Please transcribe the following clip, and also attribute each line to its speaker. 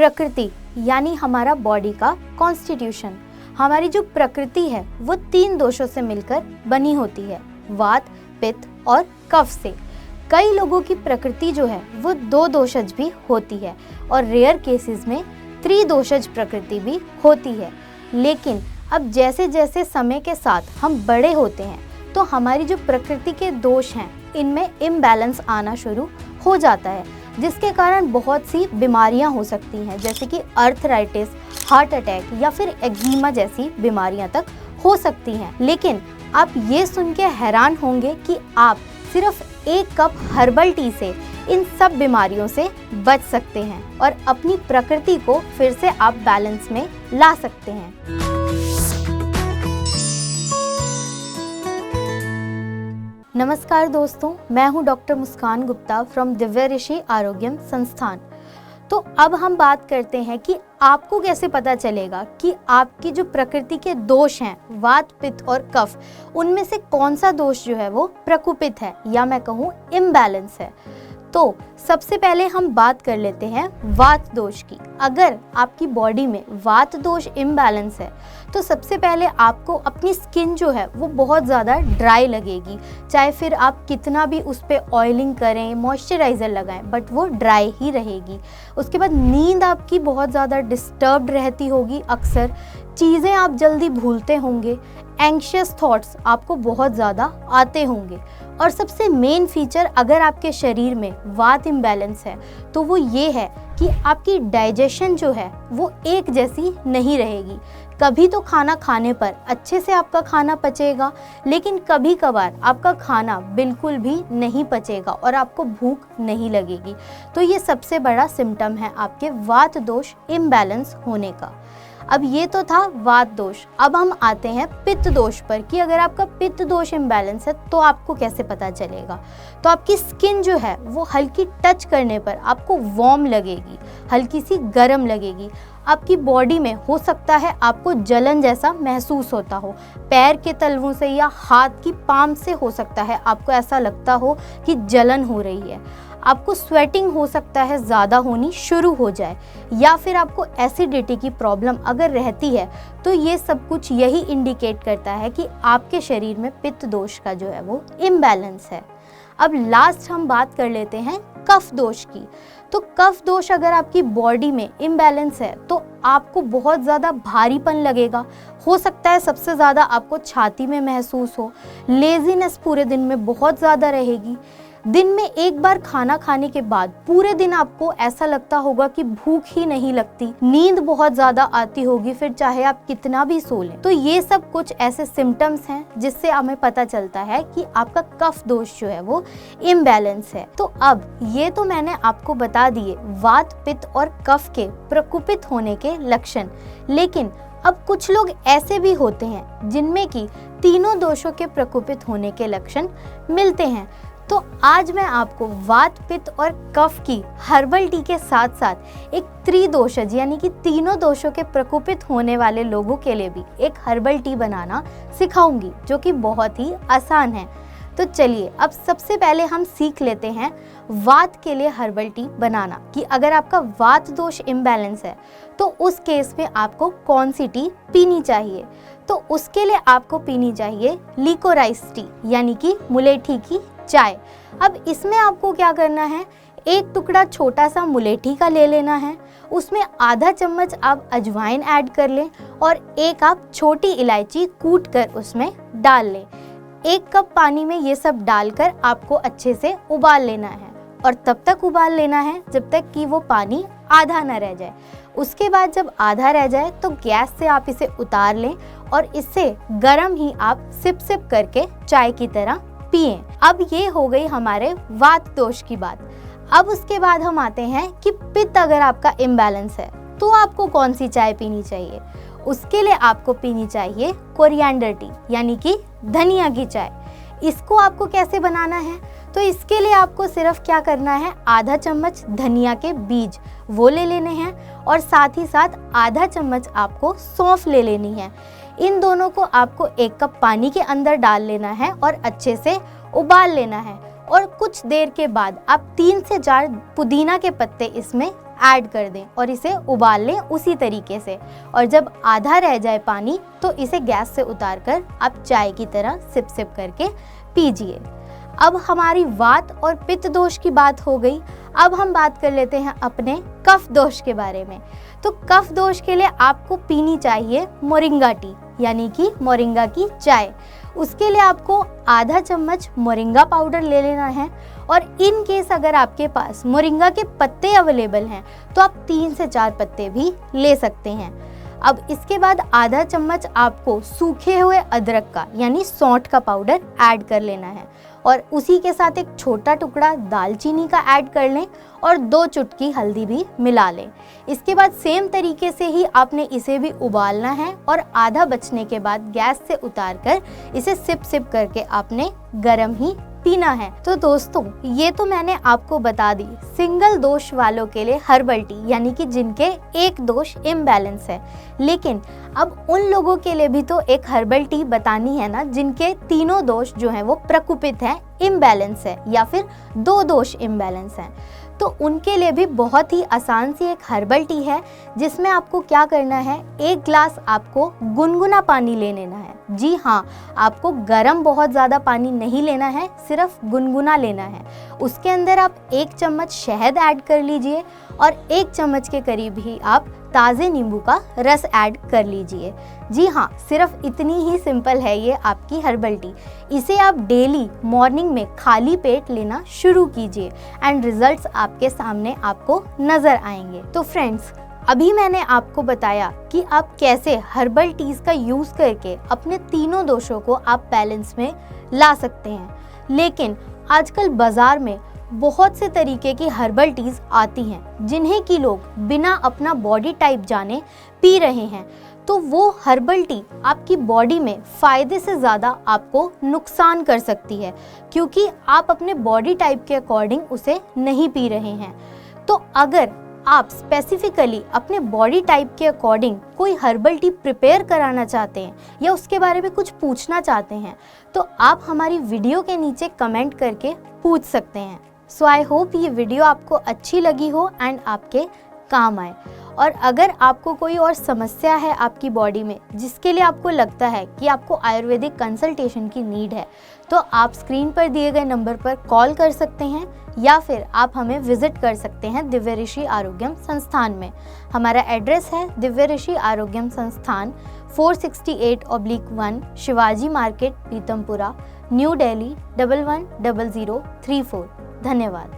Speaker 1: प्रकृति यानी हमारा बॉडी का कॉन्स्टिट्यूशन, हमारी जो प्रकृति है वो 3 दोषों से मिलकर बनी होती है, वात, पित्त और कफ से। कई लोगों की प्रकृति जो है वो 2 दोषज भी होती है और रेयर केसेस में 3 दोषज प्रकृति भी होती है। लेकिन अब जैसे जैसे समय के साथ हम बड़े होते हैं तो हमारी जो प्रकृति के दोष हैं इनमें इम्बैलेंस आना शुरू हो जाता है, जिसके कारण बहुत सी बीमारियां हो सकती हैं, जैसे कि अर्थराइटिस, हार्ट अटैक या फिर एक्जिमा जैसी बीमारियां तक हो सकती हैं। लेकिन आप ये सुन के हैरान होंगे कि आप सिर्फ 1 कप हर्बल टी से इन सब बीमारियों से बच सकते हैं और अपनी प्रकृति को फिर से आप बैलेंस में ला सकते हैं। नमस्कार दोस्तों, मैं हूं doctor Muskan Gupta from Divya ऋषि आरोग्यम संस्थान। तो अब हम बात करते हैं कि आपको कैसे पता चलेगा कि आपकी जो प्रकृति के दोष हैं, वात, पित्त और कफ, उनमें से कौन सा दोष जो है वो प्रकोपित है या मैं कहूँ इम्बैलेंस है। तो सबसे पहले हम बात कर लेते हैं वात दोष की। अगर आपकी बॉडी में वात दोष इम्बैलेंस है तो सबसे पहले आपको अपनी स्किन जो है वो बहुत ज़्यादा ड्राई लगेगी, चाहे फिर आप कितना भी उस पर ऑयलिंग करें, मॉइस्चराइज़र लगाएं, बट वो ड्राई ही रहेगी। उसके बाद नींद आपकी बहुत ज़्यादा डिस्टर्ब्ड रहती होगी, अक्सर चीज़ें आप जल्दी भूलते होंगे, एंग्शियस थॉट्स आपको बहुत ज़्यादा आते होंगे। और सबसे मेन फीचर अगर आपके शरीर में वात इम्बैलेंस है तो वो ये है कि आपकी डाइजेशन जो है वो एक जैसी नहीं रहेगी। कभी तो खाना खाने पर अच्छे से आपका खाना पचेगा, लेकिन कभी कभार आपका खाना बिल्कुल भी नहीं पचेगा और आपको भूख नहीं लगेगी। तो ये सबसे बड़ा सिम्टम है आपके वात दोष इम्बैलेंस होने का। अब ये तो था वात दोष। अब हम आते हैं पित्त दोष पर कि अगर आपका पित्त दोष इम्बैलेंस है तो आपको कैसे पता चलेगा। तो आपकी स्किन जो है वो हल्की टच करने पर आपको वार्म लगेगी, हल्की सी गर्म लगेगी। आपकी बॉडी में हो सकता है आपको जलन जैसा महसूस होता हो, पैर के तलवों से या हाथ की पाम से हो सकता है आपको ऐसा लगता हो कि जलन हो रही है। आपको स्वेटिंग हो सकता है ज़्यादा होनी शुरू हो जाए, या फिर आपको एसिडिटी की प्रॉब्लम अगर रहती है तो ये सब कुछ यही इंडिकेट करता है कि आपके शरीर में पित्त दोष का जो है वो इम्बैलेंस है। अब लास्ट हम बात कर लेते हैं कफ दोष की। तो कफ दोष अगर आपकी बॉडी में इम्बैलेंस है तो आपको बहुत ज़्यादा भारीपन लगेगा, हो सकता है सबसे ज़्यादा आपको छाती में महसूस हो, लेजीनेस पूरे दिन में बहुत ज़्यादा रहेगी। दिन में एक बार खाना खाने के बाद पूरे दिन आपको ऐसा लगता होगा कि भूख ही नहीं लगती, नींद बहुत ज्यादा आती होगी, फिर चाहे आप कितना भी सो लें। तो ये सब कुछ ऐसे सिम्टम्स हैं जिससे हमें पता चलता है कि आपका कफ दोष जो है वो इम्बैलेंस है। तो अब ये तो मैंने आपको बता दिए वात, पित्त और कफ के प्रकोपित होने के लक्षण, लेकिन अब कुछ लोग ऐसे भी होते हैं जिनमें कि तीनों दोषों के प्रकोपित होने के लक्षण मिलते हैं। तो आज मैं आपको वात, पित्त और कफ की हर्बल टी के साथ साथ एक त्रिदोषज यानी कि तीनों दोषों के प्रकोपित होने वाले लोगों के लिए भी एक हर्बल टी बनाना सिखाऊंगी, जो कि बहुत ही आसान है। तो चलिए अब सबसे पहले हम सीख लेते हैं वात के लिए हर्बल टी बनाना, कि अगर आपका वात दोष इम्बैलेंस है तो उस केस में आपको कौन सी टी पीनी चाहिए। तो उसके लिए आपको पीनी चाहिए लिकोराइस टी यानी कि मुलेठी की चाय। अब इसमें आपको क्या करना है, एक टुकड़ा छोटा सा मुलेठी का ले लेना है, उसमें आधा चम्मच आप अजवाइन ऐड कर लें और एक आप छोटी इलायची कूट कर उसमें डाल लें। 1 कप पानी में ये सब डालकर आपको अच्छे से उबाल लेना है और तब तक उबाल लेना है जब तक कि वो पानी आधा ना रह जाए। उसके बाद जब आधा रह जाए तो गैस से आप इसे उतार लें और इससे गर्म ही आप सिप सिप करके चाय की तरह पिएं। अब ये हो गई हमारे वात दोष की बात। अब उसके बाद हम आते हैं कि पित्त अगर आपका इम्बैलेंस है तो आपको कौन सी चाय पीनी चाहिए। उसके लिए आपको पीनी चाहिए कोरिएंडर टी यानी कि धनिया की चाय। इसको आपको कैसे बनाना है, तो इसके लिए आपको सिर्फ क्या करना है, आधा चम्मच धनिया के बीज वो ले लेने हैं और साथ ही साथ आधा चम्मच आपको सौंफ ले लेनी है। इन दोनों को आपको 1 कप पानी के अंदर डाल लेना है और अच्छे से उबाल लेना है और कुछ देर के बाद आप 3 से 4 पुदीना के पत्ते इसमें ऐड कर दें और इसे उबाल लें उसी तरीके से। और जब आधा रह जाए पानी तो इसे गैस से उतार कर आप चाय की तरह सिप सिप करके पीजिए। अब हमारी वात और पित्त दोष की बात हो गई। अब हम बात कर लेते हैं अपने कफ दोष के बारे में। तो कफ दोष के लिए आपको पीनी चाहिए मोरिंगा टी, यानी कि मोरिंगा की चाय। उसके लिए आपको आधा चम्मच मोरिंगा पाउडर ले लेना है, और इन केस अगर आपके पास मोरिंगा के पत्ते अवेलेबल हैं तो आप 3 से 4 पत्ते भी ले सकते हैं। अब इसके बाद आधा चम्मच आपको सूखे हुए अदरक का यानी सौंठ का पाउडर ऐड कर लेना है, और उसी के साथ एक छोटा टुकड़ा दालचीनी का ऐड कर लें और 2 चुटकी हल्दी भी मिला लें। इसके बाद सेम तरीके से ही आपने इसे भी उबालना है, और आधा बचने के बाद गैस से उतार कर इसे सिप सिप करके आपने गरम ही पीना है। तो दोस्तों, ये तो मैंने आपको बता दी सिंगल दोष वालों के लिए हर्बल टी, यानी कि जिनके एक दोष इम्बैलेंस है। लेकिन अब उन लोगों के लिए भी तो एक हर्बल टी बतानी है ना, जिनके तीनों दोष जो हैं वो प्रकुपित हैं, इम्बैलेंस है, या फिर 2 दोष इम्बैलेंस हैं। तो उनके लिए भी बहुत ही आसान सी एक हर्बल टी है, जिसमें आपको क्या करना है, 1 ग्लास आपको गुनगुना पानी ले लेना है। जी हाँ, आपको गर्म बहुत ज़्यादा पानी नहीं लेना है, सिर्फ गुनगुना लेना है। उसके अंदर आप 1 चम्मच शहद ऐड कर लीजिए, और 1 चम्मच के करीब ही आप ताज़े नींबू का रस ऐड कर लीजिए। जी हाँ, सिर्फ इतनी ही सिंपल है ये आपकी हर्बल टी। इसे आप डेली मॉर्निंग में खाली पेट लेना शुरू कीजिए, एंड रिजल्ट्स आपके सामने आपको नज़र आएंगे। तो फ्रेंड्स, अभी मैंने आपको बताया कि आप कैसे हर्बल टीज का यूज़ करके अपने तीनों दोषों को आप बैलेंस में ला सकते हैं। लेकिन आजकल बाज़ार में बहुत से तरीके की हर्बल टीज आती हैं, जिन्हें कि लोग बिना अपना बॉडी टाइप जाने पी रहे हैं। तो वो हर्बल टी आपकी बॉडी में फ़ायदे से ज़्यादा आपको नुकसान कर सकती है, क्योंकि आप अपने बॉडी टाइप के अकॉर्डिंग उसे नहीं पी रहे हैं। तो अगर आप स्पेसिफिकली अपने बॉडी टाइप के अकॉर्डिंग कोई हर्बल टी प्रिपेयर कराना चाहते हैं, या उसके बारे में कुछ पूछना चाहते हैं, तो आप हमारी वीडियो के नीचे कमेंट करके पूछ सकते हैं। सो आई होप ये वीडियो आपको अच्छी लगी हो एंड आपके काम आए। और अगर आपको कोई और समस्या है आपकी बॉडी में, जिसके लिए आपको लगता है कि आपको आयुर्वेदिक कंसल्टेशन की नीड है, तो आप स्क्रीन पर दिए गए नंबर पर कॉल कर सकते हैं, या फिर आप हमें विजिट कर सकते हैं दिव्य ऋषि आरोग्यम संस्थान में। हमारा एड्रेस है दिव्य ऋषि आरोग्यम संस्थान, 468/1 शिवाजी मार्केट, पीतमपुरा, न्यू दिल्ली 110034। धन्यवाद।